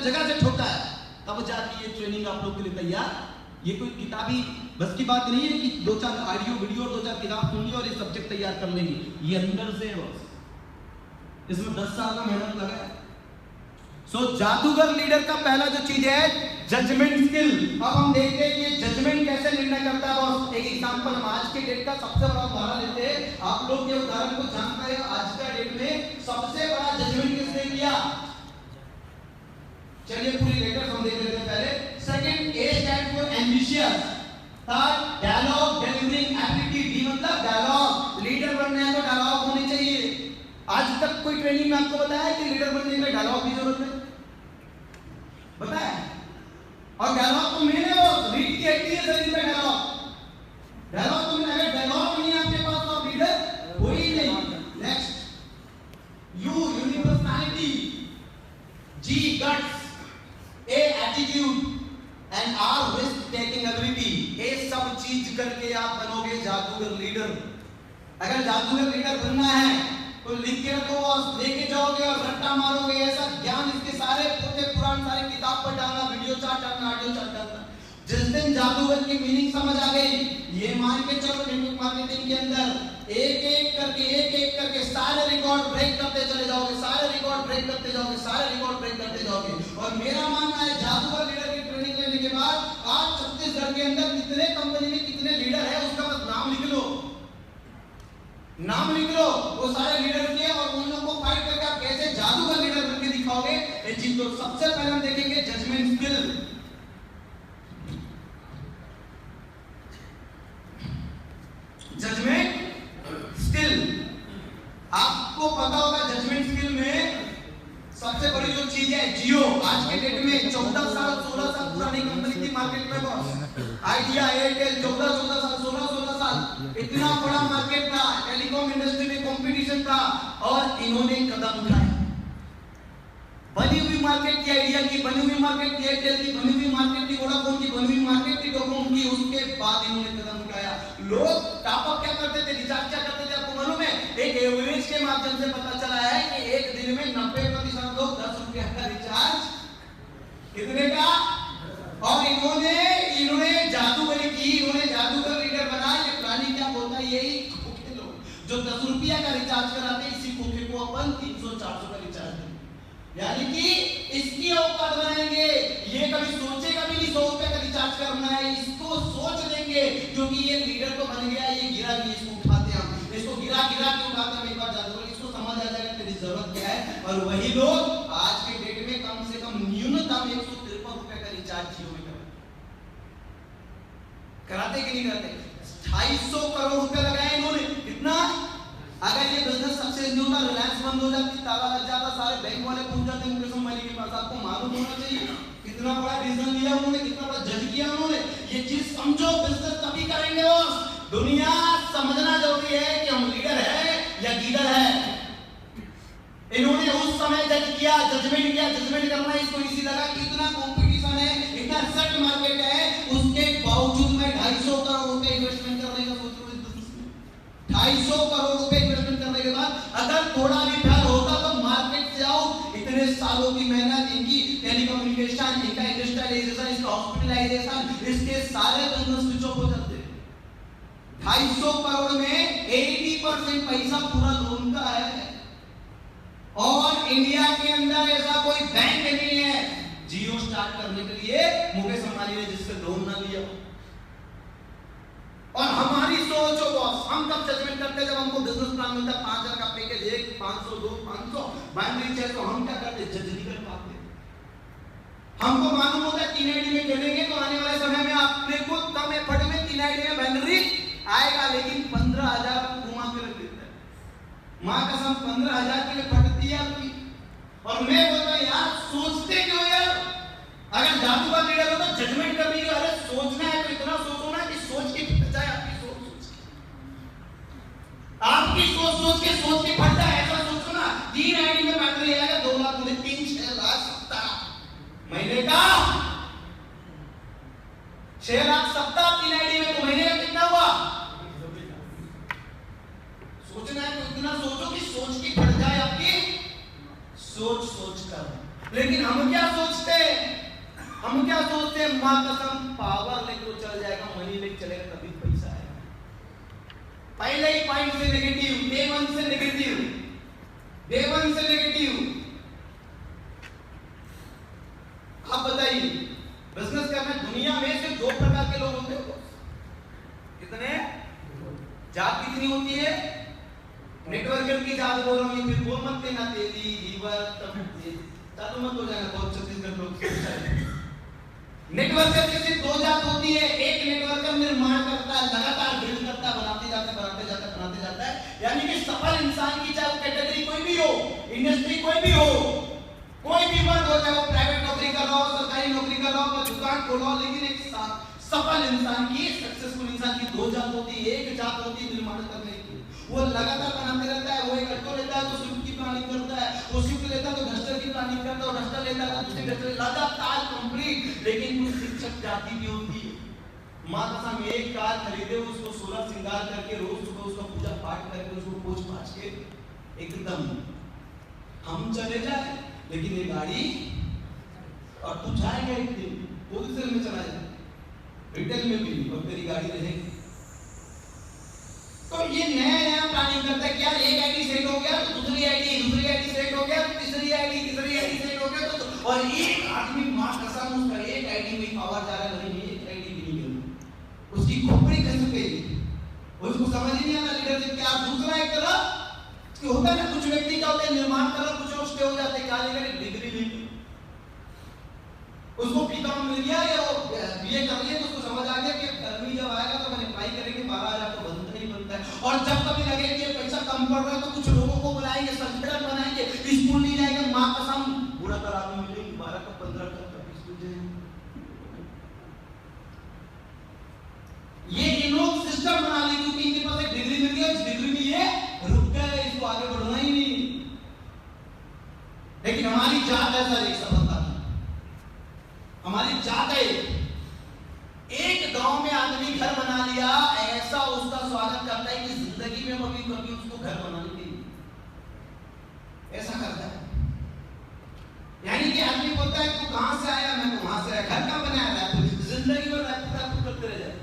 जगह से ठोका है, तब जाके ये ट्रेनिंग आप लोग के लिए तैयार। ये कोई किताबी बस की बात नहीं है कि 2-4 ऑडियो वीडियो और 2-4 किताब सुन ली और ये सब्जेक्ट तैयार कर लेंगे। ये अंदर से है बस, इसमें 10 साल का मेहनत लगा है। सो जादूगर लीडर का पहला जो चीज है जजमेंट स्किल। अब हम देखते हैं कि जजमेंट कैसे निर्णय करता है बॉस। एक एग्जांपल हम आज के डेट का सबसे बड़ा उदाहरण लेते हैं। आप लोग ये उदाहरण को जानते हैं, आज का डेट में सबसे बड़ा जजमेंट किसने किया? चलिए पूरी लेटर हम देख लेते हैं पहले। Second, a stand for ambitious. Third, dialogue delivering ability. D मतलब डायलॉग। लीडर बनना है तो डायलॉग होने चाहिए। आज तक कोई ट्रेनिंग में आपको बताया है कि लीडर बनने के लिए डायलॉग की जरूरत है? बताया? और डायलॉग तो मेन है, वो रीड की हड्डी है शरीर में। डायलॉग तो मेन। अगर डायलॉग नहीं है आपके पास तो आप लीडर हो ही नहीं। Next, U universality. G guts. A attitude and R risk taking ability. ये सब चीज करके आप बनोगे जादूगर लीडर। अगर जादूगर लीडर बनना है तो लिख के रखो और लेके जाओगे और रट्टा मारोगे। ऐसा ज्ञान इसके सारे पोते पुराण सारे किताब पर डालना, वीडियो चार्ट डालना, ऑडियो चार्ट डालना। जिस दिन जादूगर की मीनिंग समझ आ गई, ये मान के चलो नेटवर्क मार्केटिंग के अंदर एक एक करके सारे रिकॉर्ड ब्रेक करते चले जाओगे, सारे रिकॉर्ड ब्रेक करते जाओगे, सारे रिकॉर्ड ब्रेक करते जाओगे। और मेरा मानना है जादूगर लीडर की ट्रेनिंग लेने के बाद आज छत्तीसगढ़ के अंदर कितने कंपनी में कितने लीडर है उसका बस नाम लिख लो, नाम लिख लो वो सारे लीडर के, और उन लोगों को फाइट करके आप कैसे जादूगर लीडर बनके दिखाओगे ये चीज। तो सबसे पहले हम देखेंगे जजमेंट स्किल। जजमेंट स्किल आपको पता होगा, जजमेंट स्किल में सबसे बड़ी जो चीज है जियो। आज के डेट में 14 साल 16 साल पुरानी कंपनी थी मार्केट में बॉस। आइडिया, एयरटेल 14 साल 16 साल इतना बड़ा मार्केट था, टेलीकॉम इंडस्ट्री में कंपटीशन था और इन्होंने कदम उठाया। बनी हुई मार्केट की आइडिया की, बनी हुई मार्केट की एयरटेल की, बनी हुई मार्केट की वोडाफोन की, बनी हुई मार्केट की डोकोमो की। उसके बाद इन्होंने कदम उठाया। लोग टॉप अप क्या करते थे, रिचार्ज क्या करते थे आपको मालूम है? एक एवरेज के माध्यम से पता चला है कि एक दिन में 90% लोग 10 रुपया का रिचार्ज कितने का, और इन्होंने जादूगरी की, इन्होंने जादूगर लीडर बना। ये प्लानिंग क्या बोलता है, यही खोखे लोग जो 10 रुपया का रिचार्ज कराते, इसी खोखे को अपन 300-400 का रिचार्ज देंगे, यानी कि इसकी औकात बनाएंगे। ये कभी सोचेगा भी नहीं 100 रुपया का रिचार्ज करना है, इसको सोच लेंगे क्योंकि ये लीडर तो बन गया, ये गिरा भी इसको उठाते हैं, इसको गिरा के उठाते हैं। एक बार जादूगर इसको समझ आ जाएगा तेरी जरूरत क्या है। और वही लोग आज के डेट में कम से कम न्यूनतम 153 रुपए का रिचार्ज जियो में कराते कि नहीं कराते? 250 करोड़ रुपए लगाए इन्होंने। कितना? अगर ये बिजनेस सक्सेस नहीं होता, रिलायंस बंद हो जाती, ताला लग जाता, सारे बैंक वाले पहुंच जाते मुकेश अंबानी के पास। आपको मालूम होना चाहिए कितना बड़ा डिसीजन लिया उन्होंने, कितना बड़ा जज किया उन्होंने। ये चीज समझो, बिजनेस तभी करेंगे बॉस। दुनिया समझना जरूरी है कि हम लीडर है या गीडर है। इन्होंने उस समय जज किया, जजमेंट किया। जजमेंट करना इसको इसी लगा कि इतना कंपटीशन है, इतना सेट मार्केट है, उसके बावजूद मैं 250 करोड़ रुपए इन्वेस्टमेंट करने का सोच रहा हूं इस बिजनेस में। 250 करोड़ रुपए इन्वेस्टमेंट करने के बाद अगर थोड़ा भी फेल होता तो मार्केट से आउट। इतने सालों की मेहनत, इनकी टेलीकम्युनिकेशन, इनका इंडस्ट्रियलाइजेशन, इसका हॉस्पिटलाइजेशन, इसके सारे बिजनेस स्विच ऑफ हो जाते। 250 करोड़ में 80% पैसा पूरा लोन का है। और इंडिया के अंदर ऐसा कोई बैंक नहीं है जियो स्टार्ट करने के लिए मुकेश अंबानी ने जिससे लोन ना लिया। और हमारी सोच हो बॉस, हम कब जजमेंट करते, जब हमको बिजनेस प्लान मिलता है 5000 का पैकेज, 1 500 2 500 बाइनरी चेक, तो हम क्या करते, जज नहीं कर पाते। हमको मालूम होता है 3 आईडी में खेलेंगे तो आने वाले समय में आपने को कम एफर्ट में 3 आईडी में बाइनरी आएगा, लेकिन 15,000 घुमा के रख देता है। मां कसम 15,000 के लिए फटती है आपकी। और मैं बोलता हूं यार सोचते क्यों यार? अगर जादूगर लीडर हो तो जजमेंट करने के अरे सोचना है तो इतना सोचो ना कि सोच के फट जाए आपकी सोच के फट जाए। ऐसा सोचो ना, 3 आईडी में बैटरी आएगा 2 लाख, 3 6 लाख 70 महीने का, 6 लाख 70 3 आईडी में, तो महीने का कितना हुआ? सोचना है तो इतना सोचो कि सोच की फट जाए आपकी सोच कर। लेकिन हम क्या सोचते हम क्या सोचते हैं, मां कसम पावर लेके चल जाएगा, मनी लेके चलेगा तभी पैसा आएगा। पहले ही पॉइंट से नेगेटिव, डे वन से नेगेटिव, डे वन से नेगेटिव। आप बताइए बिजनेस करना, दुनिया में सिर्फ 2 प्रकार के लोग होते हैं। कितने? जात कितनी होती है? नेटवर्कर की जात बोल रहा हूं, फिर बोल मत देना तेली लीवर चालू मत हो जाएगा, बहुत छत्तीसगढ़ लोग। नेटवर्कर की सिर्फ 2 जात होती है। एक नेटवर्कर निर्माण करता है, लगातार बिल्ड करता है, बनाते जाता है, यानी कि सफल इंसान की चाहे कैटेगरी कोई भी हो, इंडस्ट्री कोई भी हो, कोई भी वर्ग हो, चाहे वो प्राइवेट नौकरी कर रहा हो, सरकारी नौकरी कर रहा हो, दुकान खोला हो, लेकिन एक सफल इंसान की, सक्सेसफुल इंसान की 2 जात होती है। एक जात होती है निर्माण करने की, वो लगातार बनाते रहता है। वो एक ऑटो लेता है तो स्विफ्ट की प्लानिंग करता है, वो स्विफ्ट लेता है तो डस्टर की प्लानिंग करता है, डस्टर लेता है तो दूसरी डस्टर, लगातार कंप्लीट। लेकिन कुछ शिक्षक जाति भी होती है, माँ कसम एक कार खरीदे, उसको 16 श्रृंगार करके रोज सुबह उसका पूजा पाठ करके उसको पोछ पाछ के एकदम हम चले जाए, लेकिन ये गाड़ी और तू जाएगा एक दिन होलसेल में चला जाए, रिटेल में भी, और तेरी गाड़ी रहेगी। तो ये नया प्लानिंग करता है, क्या एक आईडी सेट हो गया तो दूसरी आईडी सेट हो गया तो तीसरी आईडी सेट हो गया तो, और एक आदमी मां कसम उसका एक आईडी में पावर जा रहा है, नहीं एक आईडी भी नहीं करना, उसकी खोपड़ी खस गई, उसको समझ ही नहीं आता लीडरशिप क्या। दूसरा एक तरफ होता है ना, कुछ व्यक्ति क्या होते हैं निर्माण कर, कुछ लोग स्टे हो जाते हैं, क्या लेकर डिग्री लेके उसको बीकॉम मिल गया या वो बीए कर लिया, तो उसको समझ आ गया कि गर्मी जब आएगा तो मैंने अप्लाई करेंगे 12,000 तो बनता ही बनता है। और जब कभी लगे कि पैसा कम पड़ रहा है तो कुछ लोगों को बुलाएंगे, सर्टिफिकेट बनाएंगे, स्कूल नहीं जाएंगे, मां कसम बुरा करार मिलेगी, 12 का 15 का स्कूल जाएंगे। ये इन लोग सिस्टम बना ली क्योंकि इनके पास एक डिग्री मिल गई, उस डिग्री में ये रुक गए, इसको आगे बढ़ना ही नहीं। लेकिन हमारी जात ऐसा एक सबक था, हमारी जात है, एक गांव में आदमी घर बना लिया, ऐसा उसका स्वागत करता है कि जिंदगी में कभी कभी उसको घर बनाने के लिए ऐसा करता है। यानी कि आदमी बोलता है तू कहां से आया, मैं तो वहां से आया, घर कहां बनाया रायपुर, जिंदगी भर रायपुर करते रह जाए।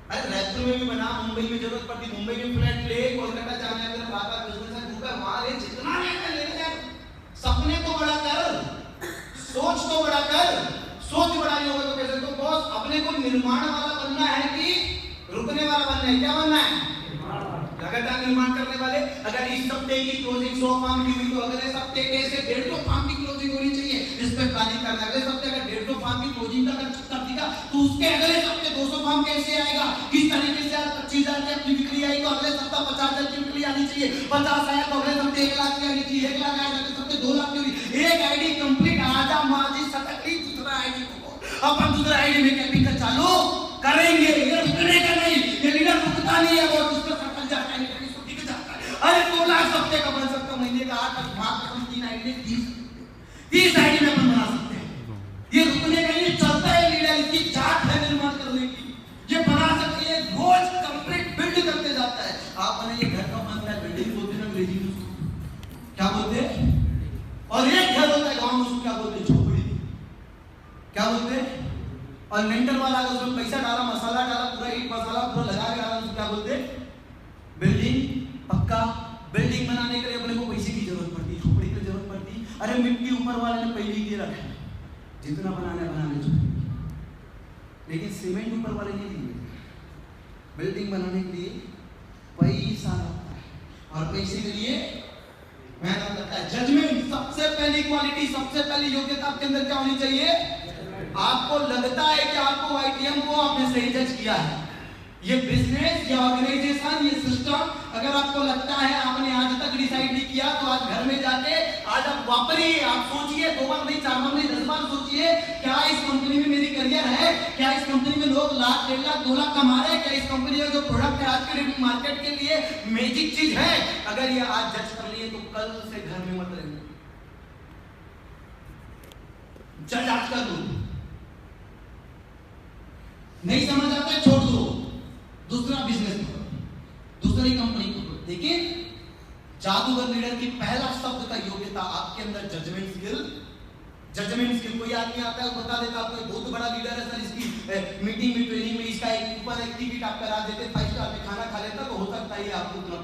अरे रायपुर में भी बना, मुंबई में जरूरत पड़ती मुंबई में फ्लैट ले, कोलकाता जाना है, मेरा बाबा बिजनेस है, घूमकर वहां ले, जितना ले जा, सपने को बड़ा कर, सोच तो बड़ा कर। सोच बड़ा नहीं होगा तो कैसे? तो बॉस अपने को निर्माण वाला बनना है कि रुकने वाला बनना है? क्या बनना है? लगातार निर्माण करने वाले। अगर इस हफ्ते की क्लोजिंग 100 फार्म की हुई तो अगले हफ्ते से 150 फार्म की क्लोजिंग होनी चाहिए, इस पे प्लानिंग करना। अगले हफ्ते अगर 150 फार्म की क्लोजिंग का अगर चक्कर दिखा तो उसके अगले हफ्ते 200 फार्म कैसे आएगा, किस तरीके से आज 25,000 की अपनी बिक्री आई तो अगले हफ्ते 50,000 की बिक्री आनी चाहिए, 50 आया तो अगले हफ्ते 1 लाख की आनी चाहिए, 1 लाख आया तो अगले हफ्ते 2 लाख की होगी। एक आईडी कंप्लीट आजा माजी सटकली, दूसरा आईडी को अपन दूसरा आईडी में कैपिटल चालू करेंगे। ये रुकने का नहीं, ये लीडर रुकता नहीं है, वो दूसरा सटक जाता है, इसको टिक जाता है। अरे 2 लाख हफ्ते का बन सकता, महीने का 8 लाख, माफ करो 3 आईडी 30 आईडी में अपन बना सकते हैं। ये रुकने का नहीं, चलता है लीडर, इसकी जात है निर्माण करने की, ये बना सकती है, रोज कंप्लीट बिल्ड करते जाता है। आप बने ये घर का बनता है, बिल्डिंग बोलते हैं अंग्रेजी में, क्या बोलते हैं? और एक घर होता है गांव में, उसको क्या बोलते हैं? झोपड़ी। क्या बोलते हैं? और लेंटर वाला अगर उसमें पैसा डाला, मसाला डाला, पूरा ईंट मसाला पूरा लगा के डाला, उसको क्या बोलते हैं? बिल्डिंग। पक्का बिल्डिंग बनाने के लिए अपने को पैसे की जरूरत पड़ती है, झोपड़ी की जरूरत पड़ती है। अरे मिट्टी ऊपर वाले ने पहले ही रखा है, जितना बनाना है बना ले, लेकिन सीमेंट ऊपर वाले नहीं दिए। बिल्डिंग बनाने के लिए पैसा लगता है, और पैसे के लिए मेहनत लगता है। जजमेंट, सबसे पहली क्वालिटी, सबसे पहली योग्यता आपके अंदर क्या होनी चाहिए? आपको लगता है कि आपको आईटीएम को आपने सही जज किया है, ये बिजनेस, ये ऑर्गेनाइजेशन, ये सिस्टम अगर आपको लगता है आपने आज तक डिसाइड नहीं किया, तो आज घर में जाके आज आप वापरिए, आप सोचिए, 2 बार नहीं, 4 बार नहीं, 10 बार सोचिए, क्या इस कंपनी में मेरी करियर है? क्या इस कंपनी में लोग लाख, 1.5 लाख, 2 लाख कमा रहे हैं? क्या इस कंपनी में जो प्रोडक्ट है आज के मार्केट के लिए मैजिक चीज है? अगर ये आज जज कर लिए तो कल से घर में मत रहेंगे, जज आज कर दो। नहीं समझ आता है छोड़ दो, दूसरा बिजनेस करो, दूसरी कंपनी करो। लेकिन जादूगर लीडर की पहला शब्द का योग्यता आपके अंदर जजमेंट स्किल जजमेंट स्किल, कोई आदमी आता है वो बता देता आपको बहुत बड़ा लीडर है सर, इसकी मीटिंग में ट्रेनिंग में इसका एक ऊपर एक टिकट आप करा देते, 5 स्टार में खाना खा लेता, तो हो सकता है आपको उतना